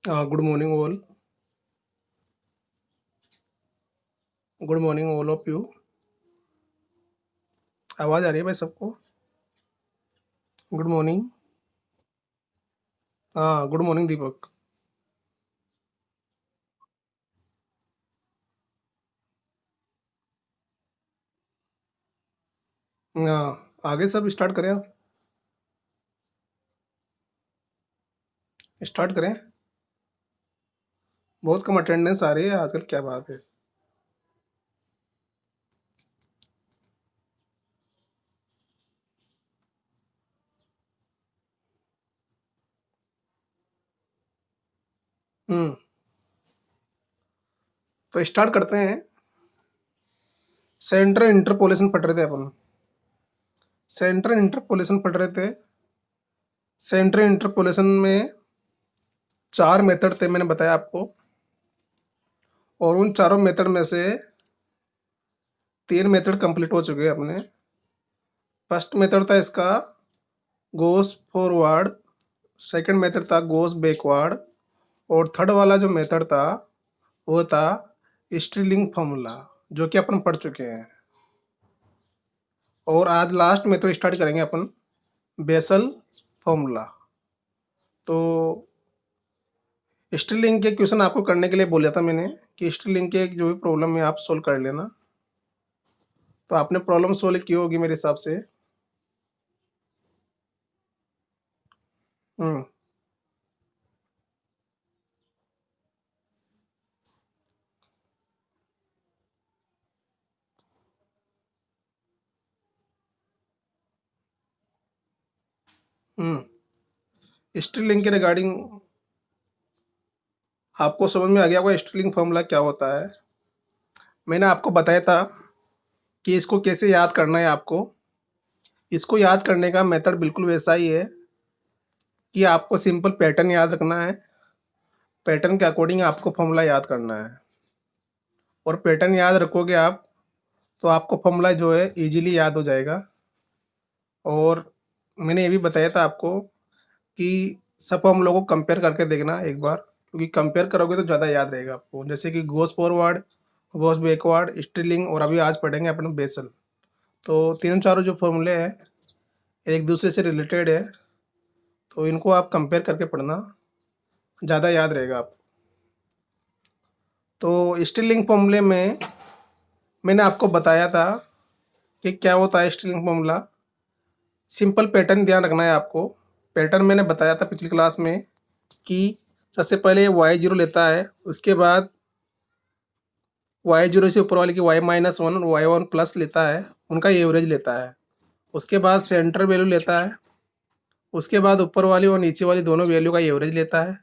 Good morning all. Good morning all of you. आवाज़ आ रही है भाई सबको? Good morning. हाँ, गुड मॉर्निंग दीपक। हाँ, आगे सब स्टार्ट करें आप? स्टार्ट करें। बहुत कम अटेंडेंस आ रही है आजकल, क्या बात है? हम्म। तो स्टार्ट करते हैं। सेंटर इंटरपोलेशन पढ़ रहे थे अपन। सेंटर इंटरपोलेशन पढ़ रहे थे। सेंटर इंटरपोलेशन में चार मेथड थे, मैंने बताया आपको। और उन चारों मेथड में से तीन मेथड कंप्लीट हो चुके हैं अपने। फर्स्ट मेथड था इसका गोस फॉरवर्ड। सेकंड मेथड था गोस बैकवर्ड। और थर्ड वाला जो मेथड था वो था स्ट्रीलिंग फॉर्मूला, जो कि अपन पढ़ चुके हैं। और आज लास्ट मेथड स्टार्ट करेंगे अपन, बेसल फॉर्मूला। तो स्ट्रीलिंग के क्वेश्चन आपको करने के लिए बोला था मैंने कि स्ट्रीलिंग के जो भी प्रॉब्लम है आप सोल्व कर लेना। तो आपने प्रॉब्लम सोल्व की होगी मेरे हिसाब से। हम्म। हम्म। स्ट्रीलिंग के रिगार्डिंग आपको समझ में आ गया होगा स्ट्रीलिंग फॉर्मूला क्या होता है। मैंने आपको बताया था कि इसको कैसे याद करना है आपको। इसको याद करने का मेथड बिल्कुल वैसा ही है कि आपको सिंपल पैटर्न याद रखना है। पैटर्न के अकॉर्डिंग आपको फॉर्मूला याद करना है। और पैटर्न याद रखोगे आप तो आपको फॉर्मूला जो है इजीली याद हो जाएगा। और मैंने ये भी बताया था आपको कि सब फॉर्मूलों को कंपेयर करके देखना एक बार, क्योंकि कंपेयर करोगे तो ज़्यादा याद रहेगा आपको। जैसे कि गोस फॉरवर्ड, गोस बैकवर्ड, स्ट्रीलिंग, और अभी आज पढ़ेंगे अपन बेसल। तो तीनों चारों जो फॉर्मूले हैं एक दूसरे से रिलेटेड है, तो इनको आप कंपेयर करके पढ़ना, ज़्यादा याद रहेगा आपको। तो स्ट्रीलिंग फॉर्मूले में मैंने आपको बताया था कि क्या होता है स्ट्रीलिंग फॉर्मूला। सिंपल पैटर्न ध्यान रखना है आपको। पैटर्न मैंने बताया था पिछली क्लास में कि सबसे पहले वाई जीरो लेता है, उसके बाद वाई जीरो से ऊपर वाले की वाई माइनस वन और वाई वन प्लस लेता है, उनका एवरेज लेता है। उसके बाद सेंटर वैल्यू लेता है। उसके बाद ऊपर वाली और नीचे वाली दोनों वैल्यू का एवरेज लेता है।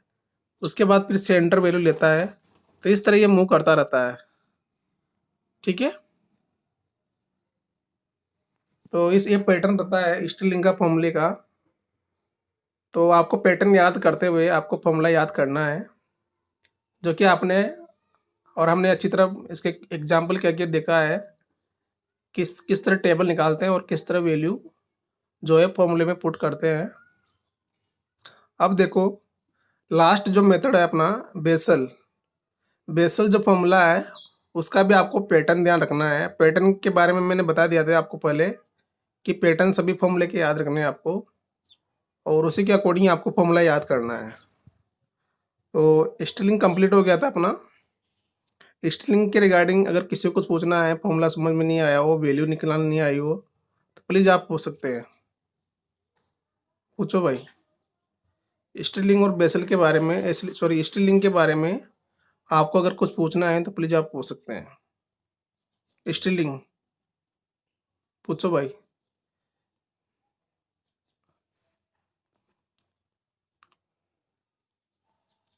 उसके बाद फिर सेंटर वैल्यू लेता है। तो इस तरह ये मूव करता रहता है। ठीक है। तो इस ये पैटर्न रहता है स्टिलिंग का फॉर्मूले का। तो आपको पैटर्न याद करते हुए आपको फॉर्मूला याद करना है, जो कि आपने और हमने अच्छी तरह इसके एग्जाम्पल करके देखा है किस किस तरह टेबल निकालते हैं और किस तरह वैल्यू जो है फॉर्मूले में पुट करते हैं। अब देखो, लास्ट जो मेथड है अपना बेसल। बेसल जो फॉर्मूला है उसका भी आपको पैटर्न ध्यान रखना है। पैटर्न के बारे में मैंने बता दिया था आपको पहले कि पैटर्न सभी फॉर्मूले के याद रखने हैं आपको, और उसी के अकॉर्डिंग आपको फॉर्मूला याद करना है। तो स्टिलिंग कंप्लीट हो गया था अपना। स्टिलिंग के रिगार्डिंग अगर किसी को कुछ पूछना है, फॉर्मूला समझ में नहीं आया हो, वैल्यू निकलना नहीं आई हो, तो प्लीज़ आप पूछ सकते हैं। पूछो भाई। स्टिलिंग और बेसल के बारे में, सॉरी स्टिलिंग के बारे में आपको अगर कुछ पूछना है तो प्लीज़ आप पूछ सकते हैं। स्टिलिंग पूछो भाई।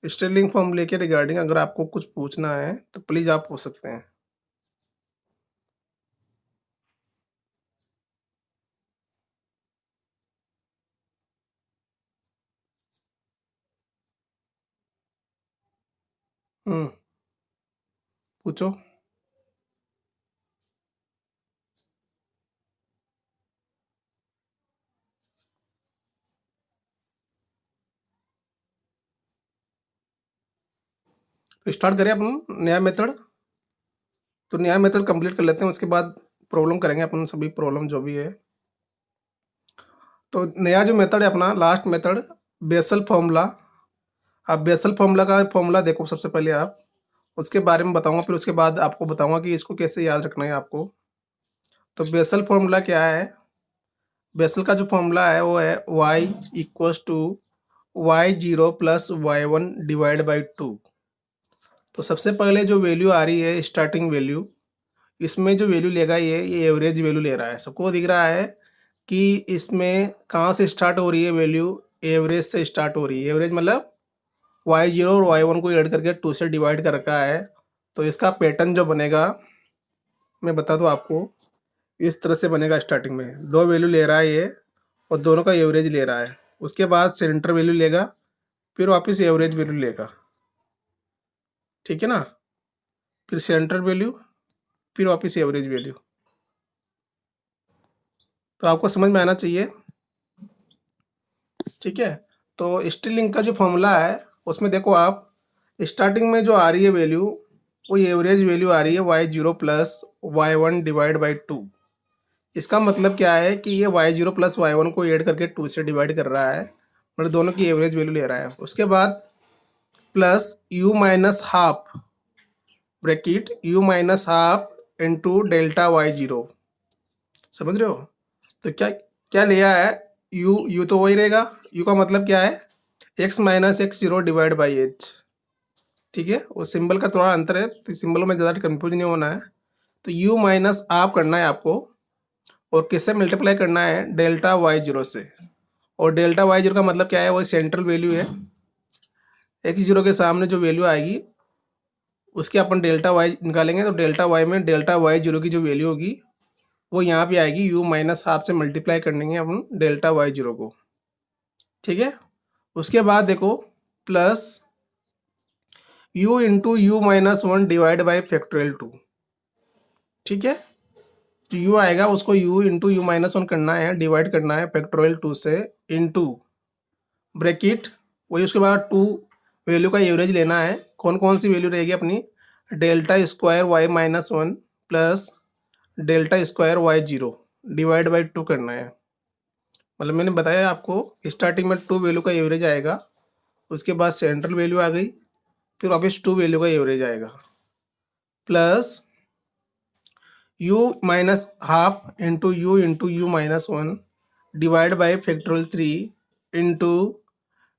स्टिलिंग फॉर्मूले के रिगार्डिंग अगर आपको कुछ पूछना है तो प्लीज़ आप पूछ सकते हैं। पूछो। तो स्टार्ट करें अपन नया मेथड। तो नया मेथड कंप्लीट कर लेते हैं, उसके बाद प्रॉब्लम करेंगे अपन सभी प्रॉब्लम जो भी है। तो नया जो मेथड है अपना लास्ट मेथड बेसल फॉर्मूला। आप बेसल फॉर्मूला का फॉर्मूला देखो सबसे पहले आप, उसके बारे में बताऊंगा, फिर उसके बाद आपको बताऊंगा कि इसको कैसे याद रखना है आपको। तो बेसल फॉर्मूला क्या है? बेसल का जो फॉर्मूला है वो है y equals to y0 plus y1 divide by 2। तो सबसे पहले जो वैल्यू आ रही है स्टार्टिंग वैल्यू, इसमें जो वैल्यू लेगा ये एवरेज वैल्यू ले रहा है। सबको दिख रहा है कि इसमें कहाँ से स्टार्ट हो रही है वैल्यू, एवरेज से स्टार्ट हो रही है। एवरेज मतलब y0 और y1 को ऐड करके 2 से डिवाइड कर रखा है। तो इसका पैटर्न जो बनेगा मैं बता दूँ आपको, इस तरह से बनेगा। स्टार्टिंग में दो वैल्यू ले रहा है ये, और दोनों का एवरेज ले रहा है। उसके बाद सेंटर वैल्यू लेगा, फिर वापस एवरेज वैल्यू लेगा, ठीक है ना। फिर सेंटर वैल्यू, फिर वापस एवरेज वैल्यू। तो आपको समझ में आना चाहिए, ठीक है। तो स्टिलिंग का जो फॉर्मूला है उसमें देखो आप, स्टार्टिंग में जो आ रही है वैल्यू वो एवरेज वैल्यू आ रही है y0 plus y1 divide by 2। इसका मतलब क्या है कि ये y0 प्लस y1 को ऐड करके 2 से डिवाइड कर रहा है, मतलब दोनों की एवरेज वैल्यू ले रहा है। उसके बाद plus u minus half bracket u minus half into delta y0। समझ रहे हो? तो क्या क्या लिया है, u तो वही रहेगा। u का मतलब क्या है, x minus x0 divide by H, ठीक है। वो सिंबल का थोड़ा अंतर है, तो सिंबल में ज़्यादा कंफ्यूज नहीं होना है। तो u माइनस हाफ करना है आपको, और किससे मल्टीप्लाई करना है, डेल्टा y0 से। और डेल्टा y0 का मतलब क्या है, वो सेंट्रल वैल्यू है। x0 के सामने जो वैल्यू आएगी उसके अपन डेल्टा y निकालेंगे, तो डेल्टा y में डेल्टा y0 की जो वैल्यू होगी वो यहाँ पे आएगी। u माइनस हाफ से मल्टीप्लाई करेंगे अपन डेल्टा y0 को, ठीक है। उसके बाद देखो plus u into u minus 1 divide by factorial 2, ठीक है। जो u आएगा उसको u इंटू यू माइनस 1 करना है, डिवाइड करना है फैक्टोरियल 2 से, इंटू ब्रैकेट वही, उसके बाद 2 वैल्यू का एवरेज लेना है। कौन कौन सी वैल्यू रहेगी अपनी, delta square y minus 1 plus delta square y0 divide by 2 करना है। मतलब मैंने बताया आपको स्टार्टिंग में 2 वैल्यू का एवरेज आएगा, उसके बाद सेंट्रल वैल्यू आ गई, फिर वापस 2 वैल्यू का एवरेज आएगा, plus u minus half into u minus 1 divide by factorial 3 into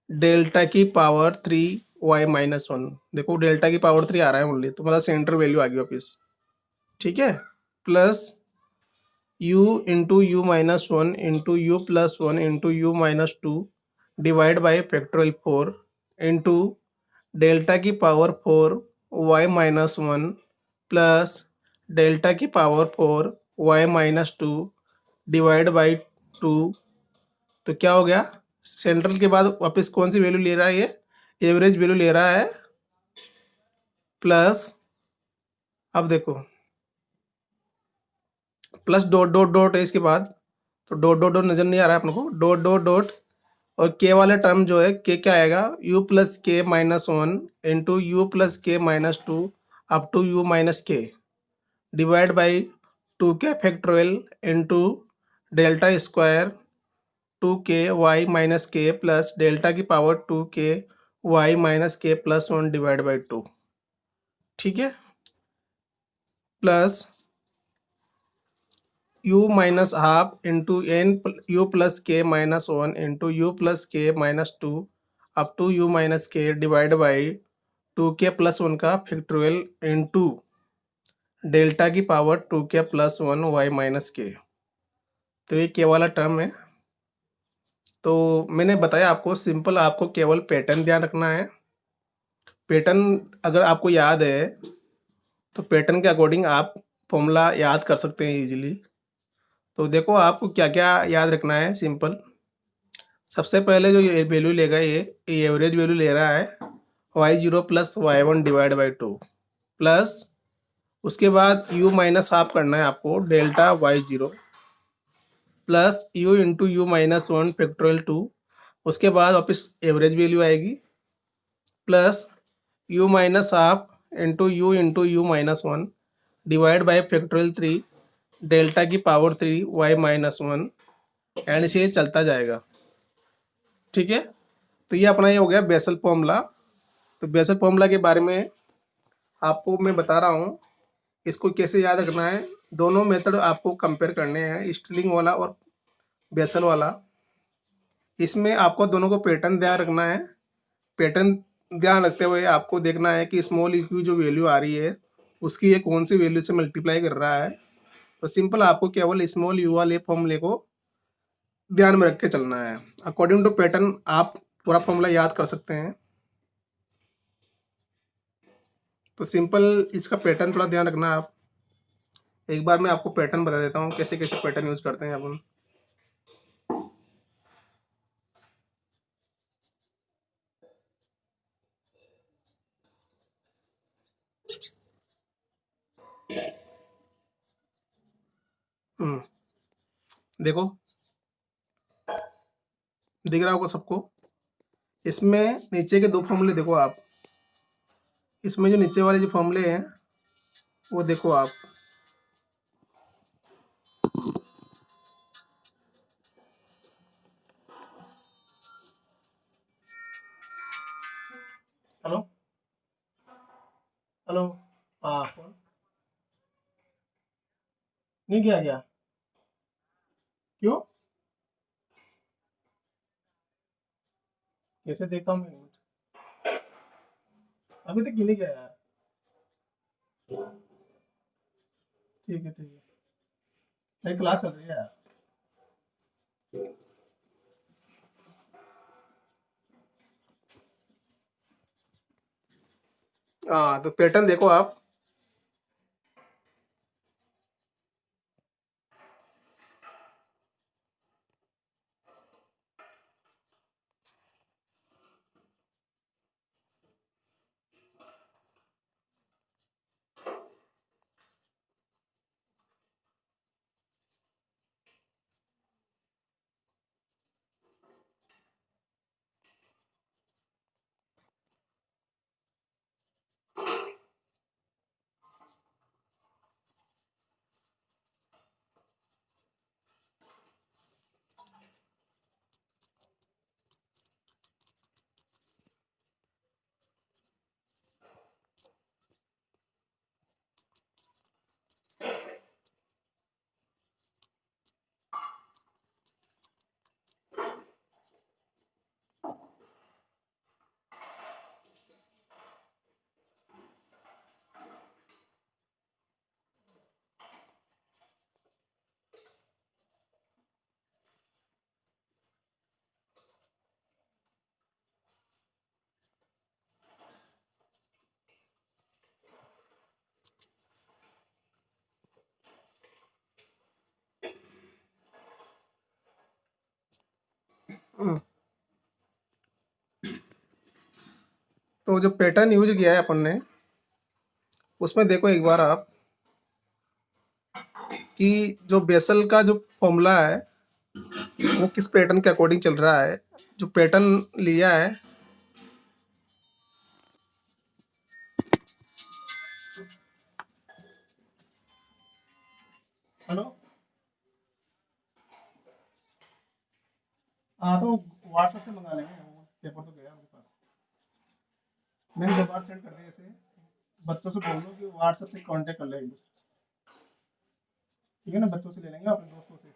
delta की पावर 3 y माइनस 1। देखो डेल्टा की पावर 3 आ रहा है ओनली, तो मतलब सेंटर वैल्यू आ गई वापस, ठीक है। Plus u into u minus 1 into u plus 1 into u minus 2 divide by factorial 4 into delta की power 4 y minus 1 plus delta की power 4 y minus 2 divide by 2। तो क्या हो गया, सेंट्रल के बाद वापस कौन सी वैल्यू ले रहा है, ये एवरेज वैल्यू ले रहा है। प्लस अब देखो प्लस डॉट डॉट डॉट है इसके बाद, तो डॉट डॉट डॉट नजर नहीं आ रहा है अपने को, डॉट डॉट डॉट। और के वाले टर्म जो है के क्या आएगा, u plus k minus 1 into u plus k minus 2 up to u minus k divide by 2 k factorial into delta square 2 k y minus k plus delta की power 2 k y minus k plus 1 divide by 2, ठीक है। Plus u minus half into n u plus k minus 1 into u plus k minus 2 up to u minus k divide by 2 के plus 1 का factorial into delta की power 2 के plus 1 Y minus के। तो ये के वाला टर्म है। तो मैंने बताया आपको सिंपल, आपको केवल पैटर्न ध्यान रखना है। पैटर्न अगर आपको याद है तो पैटर्न के अकॉर्डिंग आप फॉर्मूला याद कर सकते हैं इजीली। तो देखो आपको क्या क्या याद रखना है, सिंपल। सबसे पहले जो ये वैल्यू लेगा, ये एवरेज वैल्यू ले रहा है y0 plus y1 divide by 2, plus उसके बाद u माइनस हाफ करना है आपको delta y0 plus u into u minus 1 factorial 2। उसके बाद वापस एवरेज वैल्यू आएगी, plus u minus half into u minus one divide by factorial 3 delta की power 3 y minus one and से ये चलता जाएगा। ठीक है, तो ये अपना ये हो गया बेसल फॉर्मूला। तो बेसल फॉर्मूला के बारे में आपको मैं बता रहा हूँ, इसको कैसे याद रखना है। दोनों मेथड आपको कंपेयर करने हैं, स्टिलिंग वाला और बेसल वाला। इसमें आपको दोनों को पैटर्न ध्यान रखना है। पैटर्न ध्यान रखते हुए आपको देखना है कि स्मॉल इक्यू जो वैल्यू आ रही है उसकी ये कौन सी वैल्यू से मल्टीप्लाई कर रहा है। तो सिंपल आपको केवल स्मॉल यू वाले फॉर्मूले को ध्यान में रख के चलना है। अकॉर्डिंग टू पैटर्न आप पूरा फॉर्मूला याद कर सकते हैं। तो सिंपल इसका पैटर्न थोड़ा ध्यान रखना आप। एक बार मैं आपको पैटर्न बता देता हूँ कैसे कैसे पैटर्न यूज करते हैं अपन। देखो, दिख रहा होगा सबको। इसमें नीचे के दो फॉर्मूले देखो आप। इसमें जो नीचे वाले जो फॉर्मूले हैं वो देखो आप। Hello hello. हाँ, कौन? नहीं किया क्या? क्यों? कैसे देखता हूँ मैं? अभी तक क्यों नहीं किया यार? ठीक है ठीक है। मेरी क्लास चल रही है यार। हाँ, तो पैटर्न देखो आप। हम्म, तो जो पैटर्न यूज किया है अपन ने उसमें देखो एक बार आप कि जो बेसल का जो फॉर्मूला है वो किस पैटर्न के अकॉर्डिंग चल रहा है। जो पैटर्न लिया है। हेलो। हाँ, तो व्हाट्सएप से मंगा लेंगे, वो पेपर तो गया मेरे पास। मैंने दो बार सेंड कर दिया ऐसे। बच्चों से बोल दो कि व्हाट्सएप से कांटेक्ट कर ले एक दूसरे से। ठीक है ना, बच्चों से ले लेंगे अपने दोस्तों से।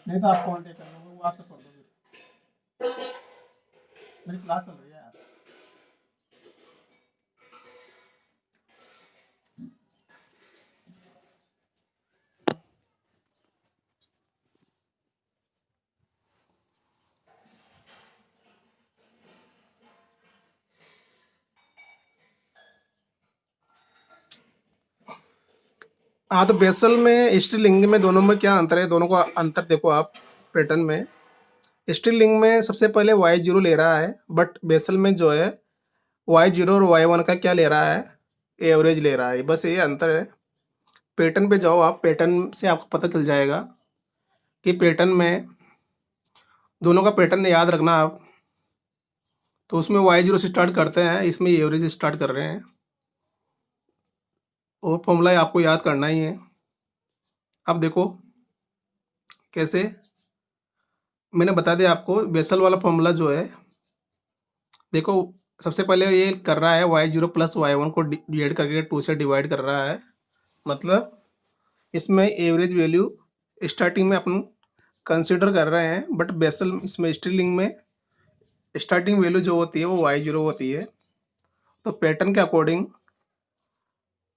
नहीं तो आप कांटेक्ट कर लो, व्हाट्सएप कर दो फिर। मेरी क्लास चल रही है यार। हाँ, तो बेसल में स्त्रीलिंग में दोनों में क्या अंतर है, दोनों का अंतर देखो आप। पैटर्न में स्त्रीलिंग में सबसे पहले वाई जीरो ले रहा है, बट बेसल में जो है वाई जीरो और वाई वन का क्या ले रहा है, एवरेज ले रहा है। बस ये अंतर है। पैटर्न पे जाओ आप, पैटर्न से आपको पता चल जाएगा कि पैटर्न में दोनों का पैटर्न याद रखना आप। तो उसमें y0 से स्टार्ट करते हैं, इसमें एवरेज स्टार्ट कर रहे हैं। वो फॉर्मूला आपको याद करना ही है। अब देखो कैसे, मैंने बता दिया आपको बेसल वाला फॉर्मूला जो है। देखो सबसे पहले ये कर रहा है y0 प्लस y1 को डिवाइड करके 2 से डिवाइड कर रहा है। मतलब इसमें एवरेज वैल्यू स्टार्टिंग में अपन कंसिडर कर रहे हैं, बट बेसल इसमें स्टिलिंग में स्टार्टिंग वैल्यू जो होती है वो y0 होती है। तो पैटर्न के अकॉर्डिंग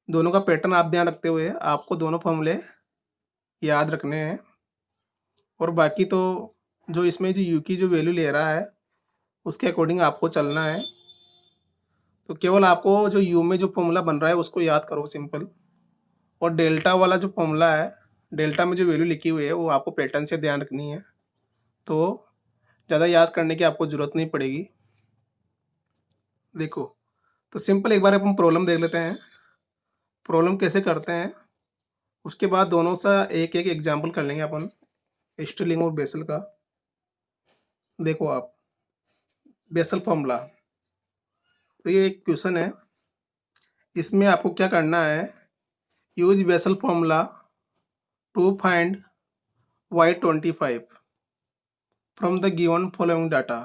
दोनों का पैटर्न आप ध्यान रखते हुए आपको दोनों फॉर्मूले याद रखने हैं। और बाकी तो जो इसमें जो यू की जो वैल्यू ले रहा है उसके अकॉर्डिंग आपको चलना है। तो केवल आपको जो यू में जो फॉर्मूला बन रहा है उसको याद करो सिंपल। और डेल्टा वाला जो फॉर्मूला है, डेल्टा में जो वैल्यू लिखी हुई है वो आपको पैटर्न से ध्यान रखनी है। तो ज़्यादा याद करने की आपको ज़रूरत नहीं पड़ेगी। देखो तो सिंपल एक बार अपन प्रॉब्लम देख लेते हैं, प्रॉब्लम कैसे करते हैं। उसके बाद दोनों सा एक एक एग्जाम्पल कर लेंगे अपन स्टिलिंग और बेसल का। देखो आप बेसल फॉर्मूला, तो ये एक क्वेश्चन है, इसमें आपको क्या करना है, use Bessel formula to find y25 from the given following data.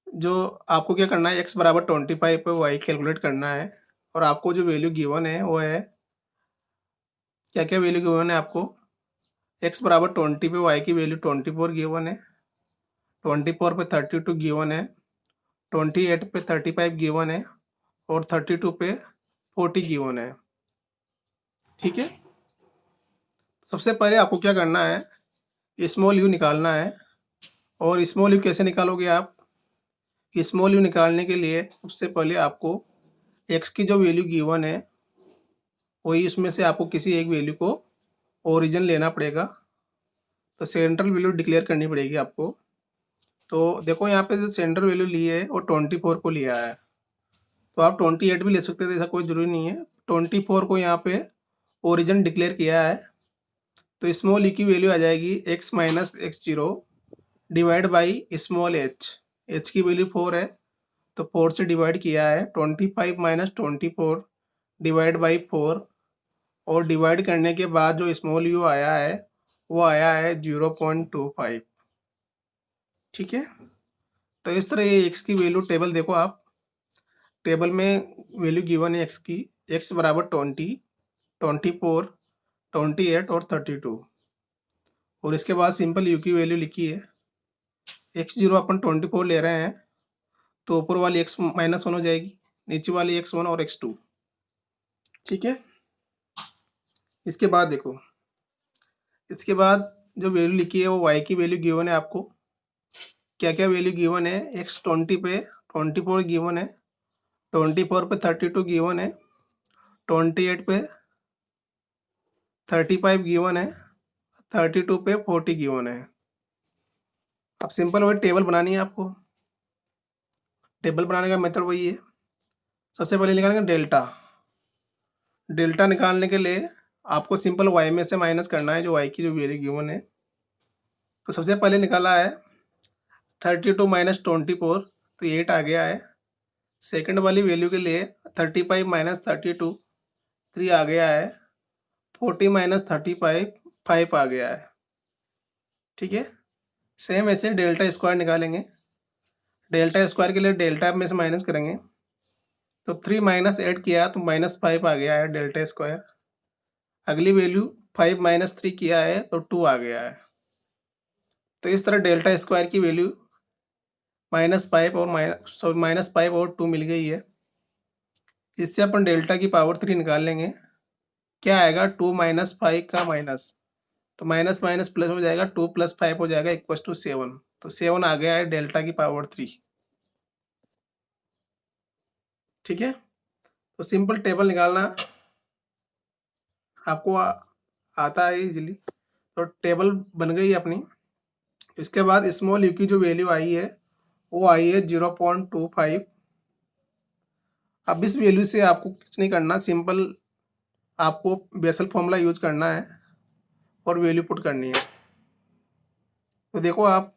जो आपको क्या करना है, x बराबर 25 पे y कैलकुलेट करना है। और आपको जो वैल्यू गिवन है वो है, क्या क्या वैल्यू गिवन है आपको, x बराबर 20 पे y की वैल्यू 24 गिवन है, 24 पे 32 गिवन है, 28 पे 35 गिवन है, और 32 पे 40 गिवन है। ठीक है, सबसे पहले आपको क्या करना है, स्मॉल यू निकालना है। और स्मॉल यू कैसे निकालोगे आप, स्मॉल यू निकालने के लिए सबसे पहले आपको x की जो वैल्यू गिवन है वही उसमें से आपको किसी एक वैल्यू को ओरिजिन लेना पड़ेगा। तो सेंट्रल वैल्यू डिक्लेयर करनी पड़ेगी आपको। तो देखो यहाँ पे जो सेंट्रल वैल्यू ली है वो 24 को लिया है। तो आप 28 भी ले सकते थे, ऐसा कोई ज़रूरी नहीं है। 24 को यहाँ पे ओरिजिन डिक्लेयर किया है। तो स्मॉल ई की वैल्यू आ जाएगी x minus x0 divide by small H की वैल्यू 4 है तो 4 से डिवाइड किया है, 25 माइनस 24 डिवाइड बाई 4। और डिवाइड करने के बाद जो स्मॉल यू आया है वो आया है 0.25। ठीक है, तो इस तरह ये एक्स की वैल्यू टेबल देखो आप, टेबल में वैल्यू गिवन है एक्स की, एक्स बराबर 20, 24, 28 और 32। और इसके बाद सिंपल यू की वैल्यू लिखी है, x0 अपन 24 ले रहे हैं तो ऊपर वाली x -1 हो जाएगी, नीचे वाली x1 और x2। ठीक है, इसके बाद देखो, इसके बाद जो वैल्यू लिखी है वो y की वैल्यू गिवन है आपको। क्या क्या वैल्यू गिवन है, x20 पे 24 गिवन है, 24 पे 32 गिवन है, 28 पे 35 गिवन है, 32 पे 40 गिवन है। अब सिंपल वही टेबल बनानी है आपको। टेबल बनाने का मेथड वही है, सबसे पहले निकालेंगे डेल्टा। डेल्टा निकालने के लिए आपको सिंपल y में से माइनस करना है जो y की जो वैल्यू गिवन है। तो सबसे पहले निकाला है 32 माइनस 24 तो 8 आ गया है। सेकंड वाली वैल्यू के लिए 35 माइनस 32 3 आ गया है। 40 माइनस 35 5 आ गया है। ठीक है, सेम ऐसे डेल्टा स्क्वायर निकालेंगे। डेल्टा स्क्वायर के लिए डेल्टा में से माइनस करेंगे तो 3 माइनस 8 किया तो -5 आ गया है डेल्टा स्क्वायर। अगली वैल्यू 5 माइनस 3 किया है तो 2 आ गया है। तो इस तरह डेल्टा स्क्वायर की वैल्यू -5 और -5 और 2 मिल गई है। इससे अपन डेल्टा की पावर 3 निकाल लेंगे। क्या आएगा, 2 माइनस 5 का माइनस, तो माइनस माइनस प्लस हो जाएगा, 2 प्लस 5 हो जाएगा इक्वस टू 7। तो 7 आ गया है डेल्टा की पावर 3। ठीक है, तो सिंपल टेबल निकालना आपको आता है इजीली। तो टेबल बन गई अपनी। इसके बाद स्मॉल यू की जो वैल्यू आई है वो आई है 0.25। अब इस वैल्यू से आपको कुछ नहीं करना, सिंपल आपको बेसल फॉर्मूला यूज करना है और वैल्यू पुट करनी है। तो देखो आप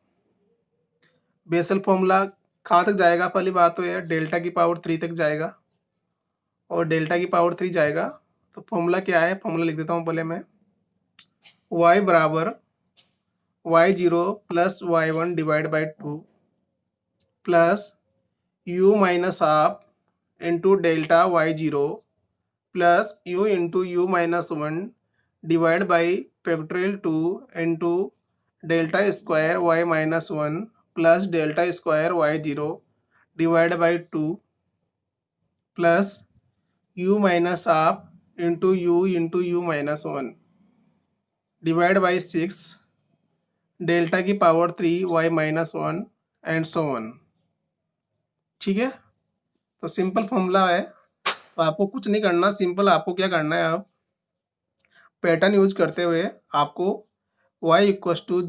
बेसल फॉर्मूला कहाँ तक जाएगा? पहली बात तो यह डेल्टा की पावर 3 तक जाएगा और डेल्टा की पावर 3 जाएगा। तो फॉर्मूला क्या है? फॉर्मूला लिख देता हूँ पहले मैं। y बराबर y0 plus y1 divide by 2 plus u minus half into delta y0 plus u into u minus 1 divide by factorial 2 into delta square y minus 1 plus delta square y0 divide by 2 plus u minus half into u minus 1 divide by 6 delta की power 3 y minus 1 and so on. ठीक है, तो simple formula है। तो आपको कुछ नहीं करना, सिंपल आपको क्या करना है, आप पैटर्न यूज करते हुए आपको y इक्वस टू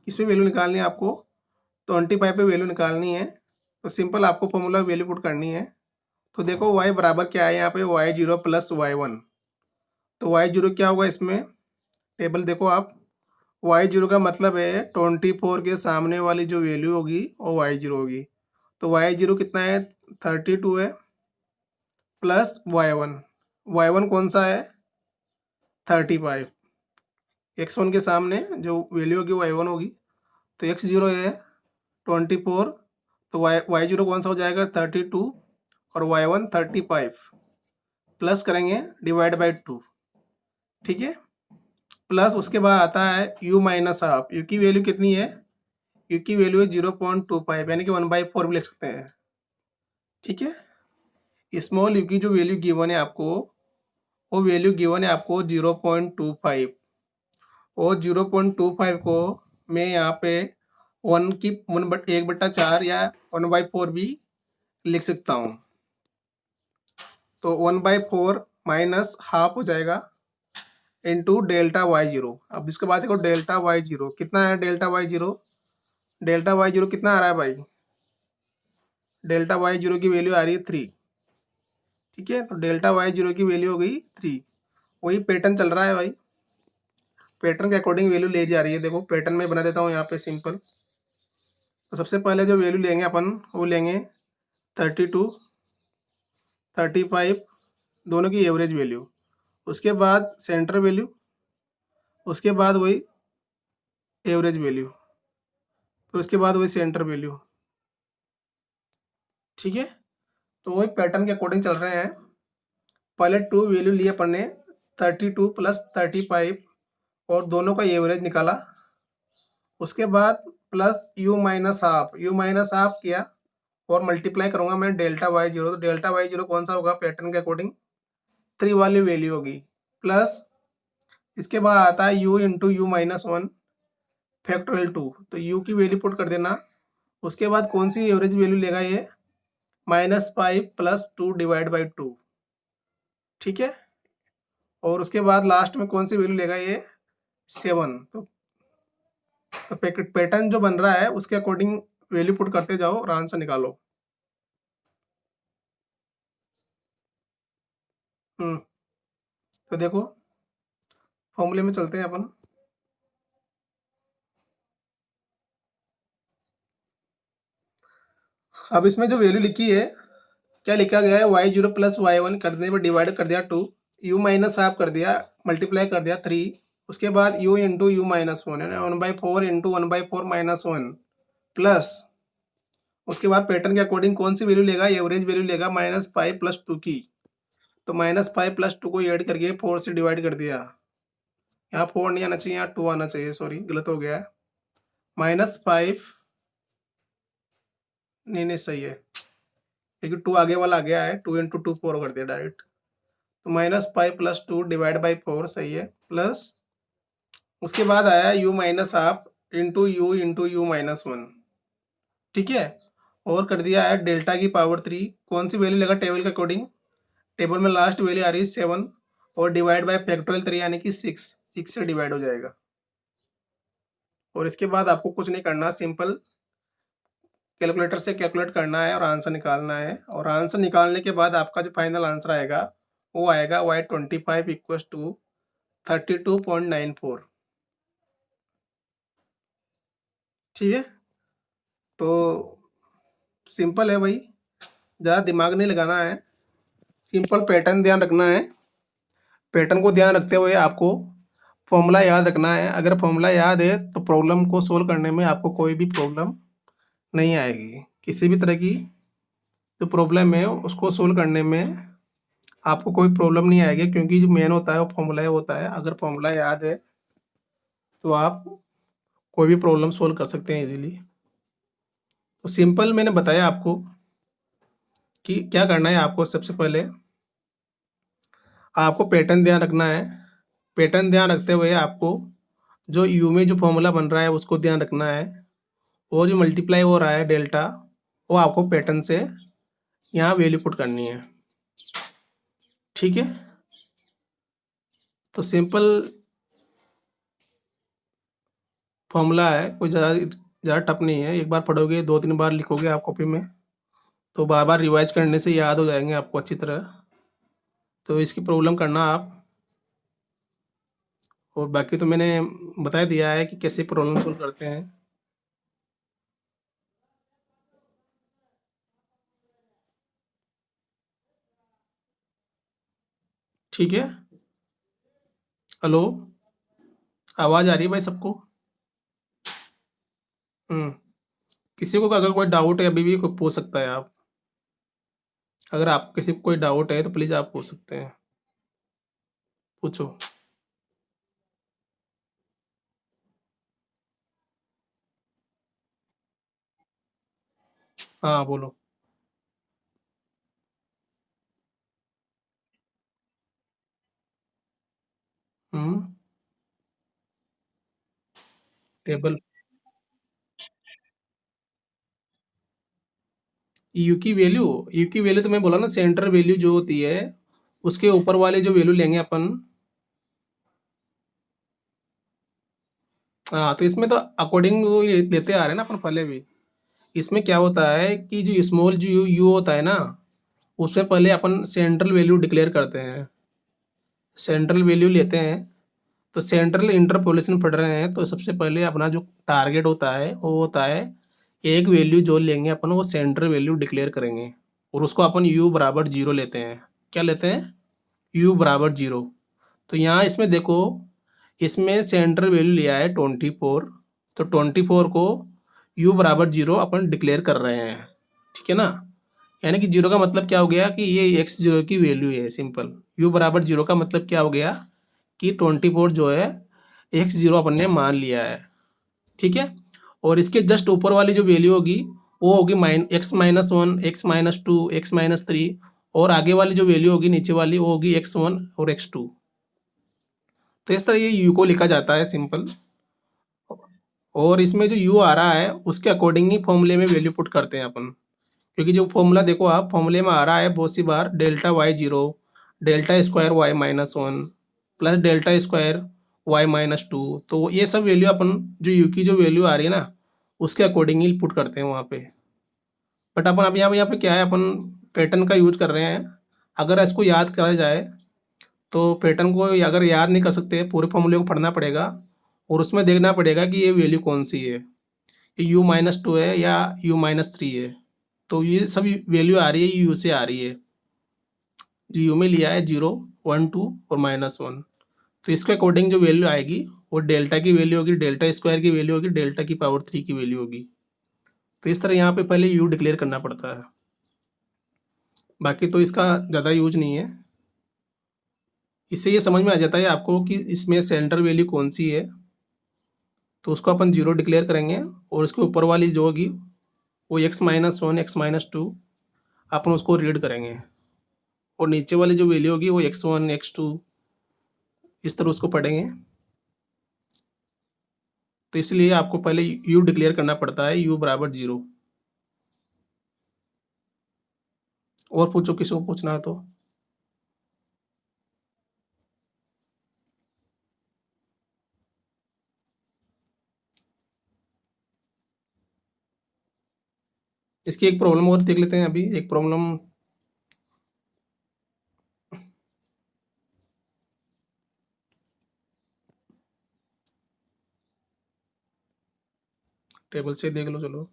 इसमें वैल्यू निकालनी है, आपको 25 पे वैल्यू निकालनी है। तो सिंपल आपको फॉर्मूला वैल्यू पुट करनी है। तो देखो y बराबर क्या है यहाँ पे, y0 प्लस y1। तो y0 क्या होगा इसमें, टेबल देखो आप, y0 का मतलब है 24 के सामने वाली जो वैल्यू होगी वो y0 होगी। तो y0 कितना है, 32 है, प्लस y1 कौन सा है, 35। x1 के सामने जो वैल्यू होगी वो y1 होगी। तो x0 है 24, तो y0 कौन सा हो जाएगा, 32 और y1 35, प्लस करेंगे डिवाइड बाई 2। ठीक है, प्लस उसके बाद आता है u माइनस हाफ। u की वैल्यू कितनी है, u की वैल्यू है 0.25, यानी कि 1/4 भी लिख सकते हैं। ठीक है, स्मॉल u की जो वैल्यू गिवन है आपको, वो वैल्यू गिवन है आपको 0.25, और 0.25 को मैं यहाँ पे 1/4 या 1/4 भी लिख सकता हूँ। तो 1/4 माइनस हाफ हो जाएगा इंटू डेल्टा y0। अब इसके बाद देखो डेल्टा y0 कितना है, डेल्टा वाई जीरो कितना आ रहा है भाई, डेल्टा y0 की वैल्यू आ रही है 3। ठीक है, तो डेल्टा y0 की वैल्यू हो गई 3। वही पैटर्न चल रहा है भाई, पैटर्न के अकॉर्डिंग वैल्यू ले जा रही है। देखो पैटर्न में बना देता हूँ यहाँ पे सिंपल। तो सबसे पहले जो वैल्यू लेंगे अपन, वो लेंगे 32, 35, दोनों की एवरेज वैल्यू, उसके बाद सेंटर वैल्यू, उसके बाद वही एवरेज वैल्यू, फिर उसके बाद वही सेंटर वैल्यू। ठीक है, तो वही पैटर्न के अकॉर्डिंग चल रहे हैं। पहले 2 वैल्यू लिए अपन ने, 32 प्लस 35, और दोनों का एवरेज निकाला। उसके बाद प्लस यू माइनस हाफ किया, और मल्टीप्लाई करूंगा मैं डेल्टा y0। तो डेल्टा y0 कौन सा होगा, पैटर्न के अकॉर्डिंग 3 वाली वैल्यू होगी। प्लस इसके बाद आता है u into u minus 1 factorial 2। तो u की वैल्यू पुट कर देना। उसके बाद कौन सी एवरेज वैल्यू लेगा ये, -5 प्लस 2 डिवाइड बाई 2। ठीक है, और उसके बाद लास्ट में कौन सी वैल्यू लेगा ये, 7। तो पैटर्न जो बन रहा है उसके अकॉर्डिंग वैल्यू पुट करते जाओ और आंसर निकालो। तो देखो फॉर्मूले में चलते हैं अपन। अब इसमें जो वैल्यू लिखी है, क्या लिखा गया है, y0 प्लस y1 करने पर डिवाइड कर दिया 2, u माइनस हाफ कर दिया, मल्टीप्लाई कर दिया 3, उसके बाद u इंटू यू माइनस 1 यानी 1/4 इंटू 1/4 माइनस 1, प्लस उसके बाद पैटर्न के अकॉर्डिंग कौन सी वैल्यू लेगा, एवरेज वैल्यू लेगा -5 प्लस 2 की। तो -5 प्लस 2 को ऐड करके 4 से डिवाइड कर दिया। यहाँ 4 नहीं आना चाहिए, यहाँ 2 आना चाहिए, सॉरी गलत हो गया है। -5 नहीं सही है, लेकिन 2 आगे वाला आ गया है, 2 इंटू 2 4 कर दिया डायरेक्ट। तो -5 प्लस 2 डिवाइड बाई 4 सही है, प्लस उसके बाद आया u minus half into u minus 1। ठीक है, और कर दिया है डेल्टा की पावर 3। कौन सी वैल्यू लेगा टेबल के अकॉर्डिंग, टेबल में लास्ट वैल्यू आ रही है 7, और डिवाइड बाय फैक्टोरियल 3 यानी कि 6 से डिवाइड हो जाएगा। और इसके बाद आपको कुछ नहीं करना, सिंपल कैलकुलेटर से कैलकुलेट करना है और आंसर निकालना है। और आंसर निकालने के बाद आपका जो फाइनल आंसर आएगा वो आएगा y25 इक्वस टू 32.94। ठीक है? तो सिंपल है भाई, ज़्यादा दिमाग नहीं लगाना है, सिंपल पैटर्न ध्यान रखना है। पैटर्न को ध्यान रखते हुए आपको फॉर्मूला याद रखना है। अगर फॉर्मूला याद है तो प्रॉब्लम को सोल्व करने में आपको कोई भी प्रॉब्लम नहीं आएगी। किसी भी तरह की जो प्रॉब्लम है उसको सोल्व करने में आपको कोई प्रॉब्लम नहीं आएगी, क्योंकि जो मेन होता है वो फॉर्मूला ही होता है। अगर फॉर्मूला याद है तो आप कोई भी प्रॉब्लम सोल्व कर सकते हैं इजीली। तो सिंपल मैंने बताया आपको कि क्या करना है। आपको सबसे पहले आपको पैटर्न ध्यान रखना है। पैटर्न ध्यान रखते हुए आपको जो यू में जो फॉर्मूला बन रहा है उसको ध्यान रखना है। वो जो मल्टीप्लाई हो रहा है डेल्टा, वो आपको पैटर्न से यहाँ वैल्यू पुट करनी है। ठीक है? तो सिंपल फॉर्मूला है, कोई ज़्यादा टफ नहीं है। एक बार पढ़ोगे, 2-3 बार लिखोगे आप कॉपी में, तो बार बार रिवाइज करने से याद हो जाएंगे आपको अच्छी तरह। तो इसकी प्रॉब्लम करना आप, और बाकी तो मैंने बता दिया है कि कैसे प्रॉब्लम सोल्व करते हैं। ठीक है? हेलो, आवाज़ आ रही है भाई सबको? हम्म। किसी को अगर कोई डाउट है अभी भी कोई पूछ सकता है आप। अगर आपको किसी को कोई डाउट है तो प्लीज़ आप पूछ सकते हैं, पूछो। हाँ, बोलो। हम्म। टेबल यू की वैल्यू तो मैं बोला ना, सेंटर वैल्यू जो होती है उसके ऊपर वाले जो वैल्यू लेंगे अपन। हाँ, तो इसमें तो अकॉर्डिंग वो ये लेते आ रहे हैं ना अपन पहले भी। इसमें क्या होता है कि जो स्मॉल जो यू होता है ना, उससे पहले अपन सेंट्रल वैल्यू डिक्लेयर करते हैं, सेंट्रल वैल्यू लेते हैं। तो सेंट्रल इंटरपोलेशन पढ़ रहे हैं तो सबसे पहले अपना जो टारगेट होता है वो होता है, एक वैल्यू जो लेंगे अपन वो सेंट्रल वैल्यू डिक्लेयर करेंगे, और उसको अपन यू बराबर जीरो लेते हैं। क्या लेते हैं? यू बराबर जीरो। तो यहाँ इसमें देखो, इसमें सेंट्रल वैल्यू लिया है 24। तो 24 को यू बराबर जीरो अपन डिक्लेयर कर रहे हैं। ठीक है ना? यानी कि जीरो का मतलब क्या हो गया कि ये एक्स जीरो की वैल्यू है। सिंपल, यू बराबर जीरो का मतलब क्या हो गया कि 24 जो है एक्स जीरो अपन ने मान लिया है। ठीक है? और इसके जस्ट ऊपर वाली जो वैल्यू होगी वो होगी x-1, x-2, x-3, और आगे वाली जो वैल्यू होगी नीचे वाली वो होगी x1 और x2। तो इस तरह ये यू को लिखा जाता है सिंपल। और इसमें जो यू आ रहा है उसके अकॉर्डिंग ही फॉर्मूले में वैल्यू पुट करते हैं अपन। क्योंकि जो फॉर्मूला देखो आप, फॉर्मूले में आ रहा है बहुत सी बार delta y zero, delta square y minus one, plus delta square y minus two. तो ये सब वैल्यू अपन जो यू की जो वैल्यू आ रही है ना उसके अकॉर्डिंग ही पुट करते हैं वहाँ पे। बट अपन अब यहाँ पे क्या है, अपन पैटर्न का यूज कर रहे हैं। अगर इसको याद करा जाए तो पैटर्न को अगर याद नहीं कर सकते, पूरे फॉर्मूले को पढ़ना पड़ेगा और उसमें देखना पड़ेगा कि ये वैल्यू कौन सी है, ये u-2 है या u-3 है। तो ये सब वैल्यू आ रही है यू से आ रही है। जो यू में लिया है 0, 1, 2 और -1। तो इसके अकॉर्डिंग जो वैल्यू आएगी वो डेल्टा की वैल्यू होगी, डेल्टा स्क्वायर की वैल्यू होगी, डेल्टा की पावर 3 की वैल्यू होगी। तो इस तरह यहाँ पे पहले यू डिक्लेयर करना पड़ता है। बाकी तो इसका ज़्यादा यूज नहीं है। इससे ये समझ में आ जाता है आपको कि इसमें सेंट्रल वैल्यू कौन सी है। तो उसको अपन 0 डिक्लेयर करेंगे, और उसके ऊपर वाली जो होगी वो x-1, x-2 अपन उसको रीड करेंगे, और नीचे वाली जो वैल्यू होगी वो x1, x2, इस तरह उसको पढ़ेंगे। तो इसलिए आपको पहले यू डिक्लेयर करना पड़ता है, यू बराबर 0। और पूछो, किसी को पूछना है तो। इसकी एक प्रॉब्लम और देख लेते हैं अभी, एक प्रॉब्लम। टेबल से देख लो चलो।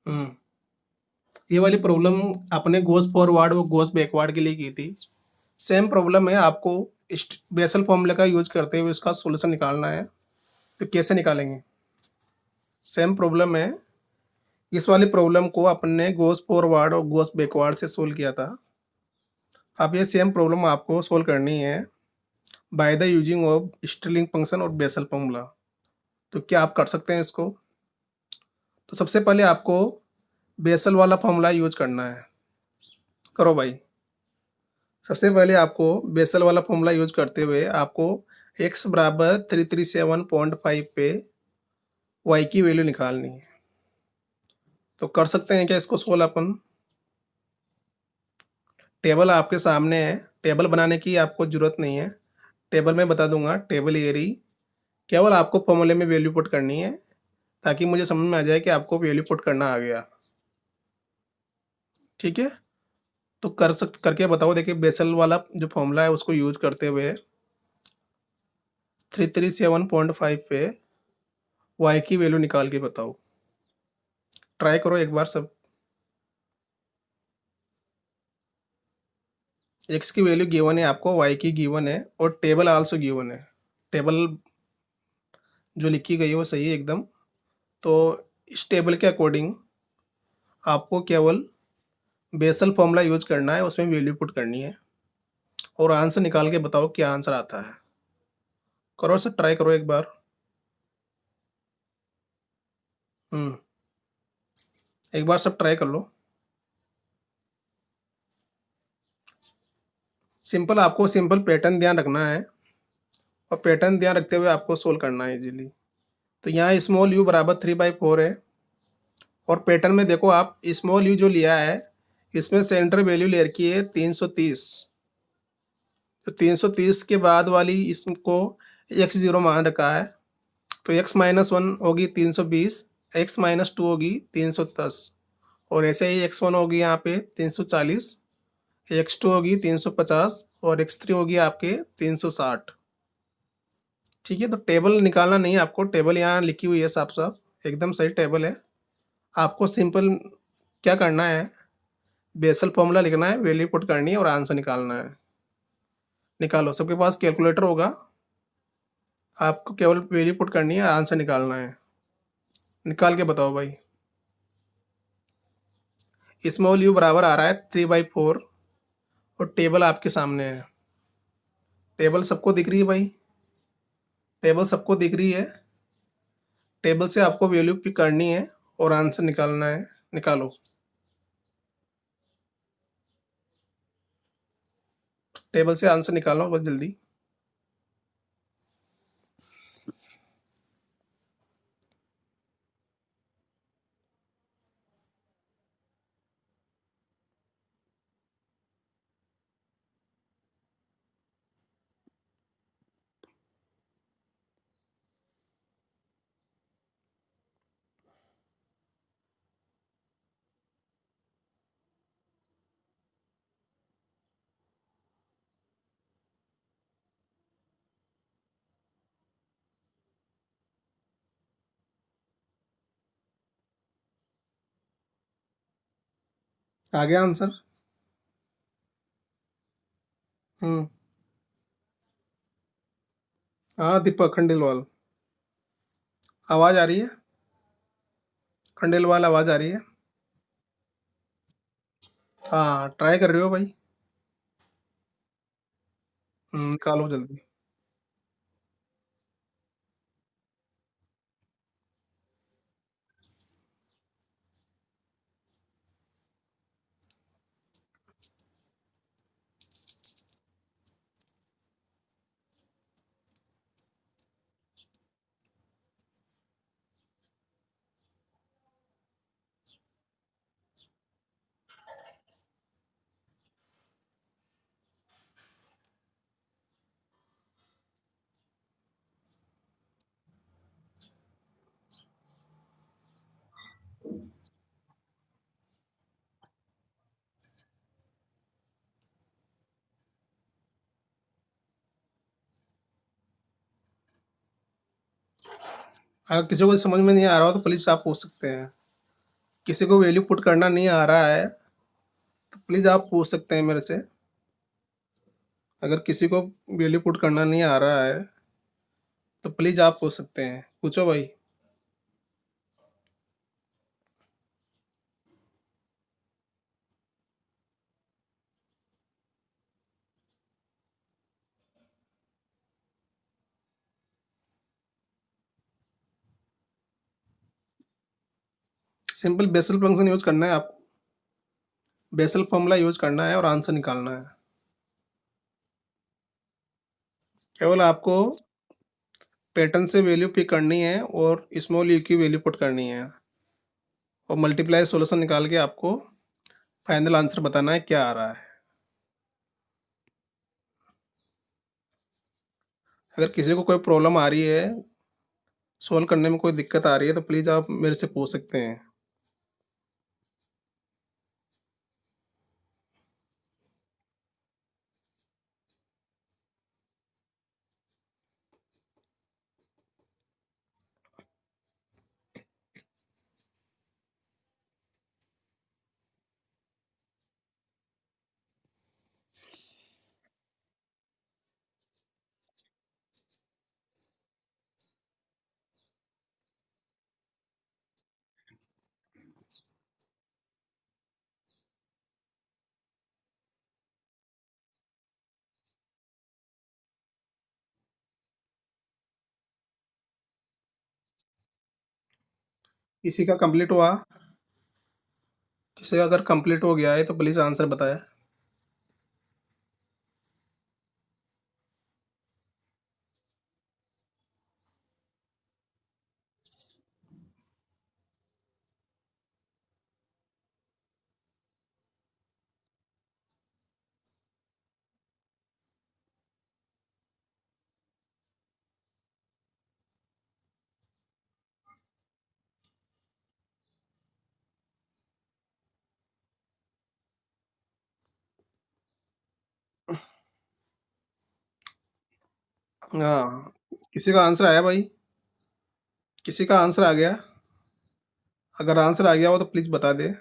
हुँ। ये वाली प्रॉब्लम आपने गोस फॉरवर्ड और गोस बैकवर्ड के लिए की थी। सेम प्रॉब्लम है, आपको इस्ट बेसल फॉर्मूला का यूज़ करते हुए इसका सॉल्यूशन निकालना है। तो कैसे निकालेंगे? सेम प्रॉब्लम है, इस वाली प्रॉब्लम को अपने गोस फॉरवर्ड और गोस बैकवर्ड से सोल्व किया था। अब ये सेम प्रॉब्लम आपको सोल्व करनी है by the using of sterling function और बेसल फॉर्मूला। तो क्या आप कर सकते हैं इसको? तो सबसे पहले आपको बेसल वाला फॉर्मूला यूज़ करना है। करो भाई। सबसे पहले आपको बेसल वाला फॉर्मूला यूज़ करते हुए आपको x बराबर 337.5 पे y की वैल्यू निकालनी है। तो कर सकते हैं क्या इसको सोल्व अपन? टेबल आपके सामने है, टेबल बनाने की आपको ज़रूरत नहीं है। टेबल मैं बता दूँगा, टेबल एरी, केवल आपको फॉर्मूले में वैल्यू पुट करनी है, ताकि मुझे समझ में आ जाए कि आपको वैल्यू पुट करना आ गया। ठीक है? तो करके बताओ, देखिए बेसल वाला जो फॉर्मूला है उसको यूज़ करते हुए 337.5 पे y की वैल्यू निकाल के बताओ। ट्राई करो एक बार सब। x की वैल्यू गिवन है आपको, y की गिवन है और टेबल आल्सो गिवन है। टेबल जो लिखी गई है वो सही है एकदम। तो इस टेबल के अकॉर्डिंग आपको केवल बेसल फॉर्मूला यूज़ करना है, उसमें वैल्यू पुट करनी है और आंसर निकाल के बताओ क्या आंसर आता है। करो सर, ट्राई करो एक बार। हुँ, एक बार सब ट्राई कर लो। सिंपल, आपको सिंपल पैटर्न ध्यान रखना है और पैटर्न ध्यान रखते हुए आपको सोल्व करना है इज़िली। तो यहाँ स्मॉल u बराबर 3/4 है और पैटर्न में देखो आप स्मॉल u जो लिया है, इसमें सेंटर वैल्यू ले रखी है 330। तो 330 के बाद वाली इसको x0 मान रखा है, तो x-1 होगी 320, x-2 होगी 310 और ऐसे ही x1 होगी यहाँ पे 340, x2 होगी 350 और x3 होगी आपके 360। ठीक है? तो टेबल निकालना नहीं है आपको, टेबल यहाँ लिखी हुई है साफ-साफ, एकदम सही टेबल है। आपको सिंपल क्या करना है, बेसल फॉर्मूला लिखना है, वैल्यू पुट करनी है और आंसर निकालना है। निकालो, सबके पास कैलकुलेटर होगा, आपको केवल वैल्यू पुट करनी है, आंसर निकालना है। निकाल के बताओ भाई। स्मॉल यू बराबर आ रहा है 3/4 और टेबल आपके सामने है। टेबल सबको दिख रही है भाई? टेबल सबको दिख रही है? टेबल से आपको वैल्यू पिक करनी है और आंसर निकालना है। निकालो। टेबल से आंसर निकालो बस जल्दी। आ गया आंसर? हुँ। हाँ, दीपक खंडेलवाल। आवाज़ आ रही है? खंडेलवाल आवाज़ आ रही है? हाँ, ट्राई कर रहे हो भाई? निकालो जल्दी। अगर किसी को समझ में नहीं आ रहा हो तो प्लीज़ आप पूछ सकते हैं। किसी को वैल्यू पुट करना नहीं आ रहा है, तो प्लीज़ आप पूछ सकते हैं मेरे से। अगर किसी को वैल्यू पुट करना नहीं आ रहा है, तो प्लीज़ आप पूछ सकते हैं। पूछो भाई। सिंपल बेसल फंक्शन यूज़ करना है आपको। बेसल फ़ॉर्मूला यूज़ करना है और आंसर निकालना है। केवल आपको पैटर्न से वैल्यू पिक करनी है और स्मॉल यू की वैल्यू पुट करनी है और मल्टीप्लाई सॉल्यूशन निकाल के आपको फाइनल आंसर बताना है क्या आ रहा है। अगर किसी को कोई प्रॉब्लम आ रही है, सॉल्व करने में कोई दिक्कत आ रही है, तो प्लीज़ आप मेरे से पूछ सकते हैं। किसी का कंप्लीट हुआ? किसी का अगर कंप्लीट हो गया है, तो प्लीज़ आंसर बताएँ। हाँ, किसी का आंसर आया भाई? किसी का आंसर आ गया? अगर आंसर आ गया हो तो प्लीज़ बता दें।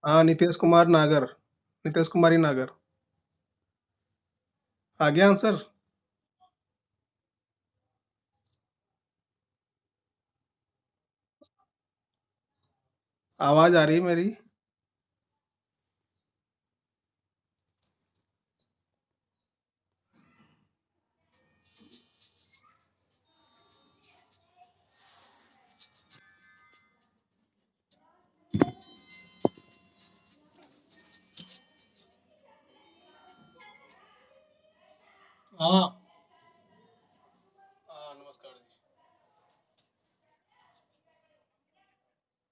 हाँ, नीतीश कुमार नागर, नीतीश कुमारी नागर। आ गया आंसर? आवाज़ आ रही है मेरी? हाँ। हाँ, नमस्कार जी।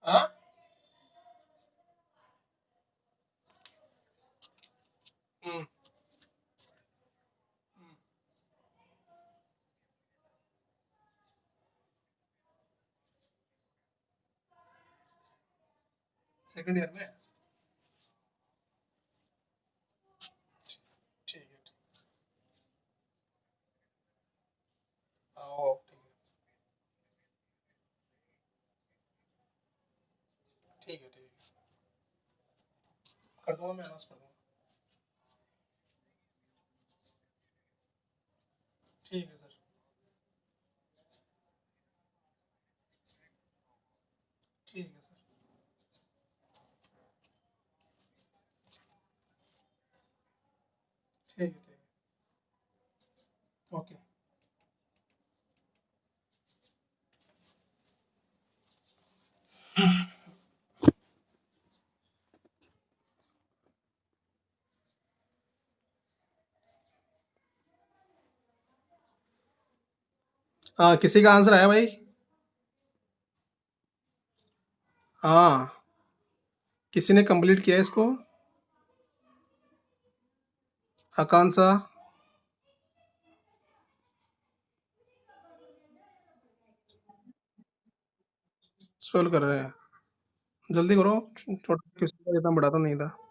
हाँ? हुँ, हुँ। सेकंड ईयर में? ठीक है, हाँ, ठीक है। ठीक है, ठीक है। कर दूँगा मैं अनाउंस कर दूँगा। ठीक है सर। ठीक है सर। ठीक है, ठीक है। ओके। हाँ, किसी का आंसर आया भाई? हाँ, किसी ने कंप्लीट किया इसको? आकांक्षा? सोल्व कर रहे हैं। जल्दी करो, छोटा क्वेश्चन था, इतना बड़ा तो नहीं था।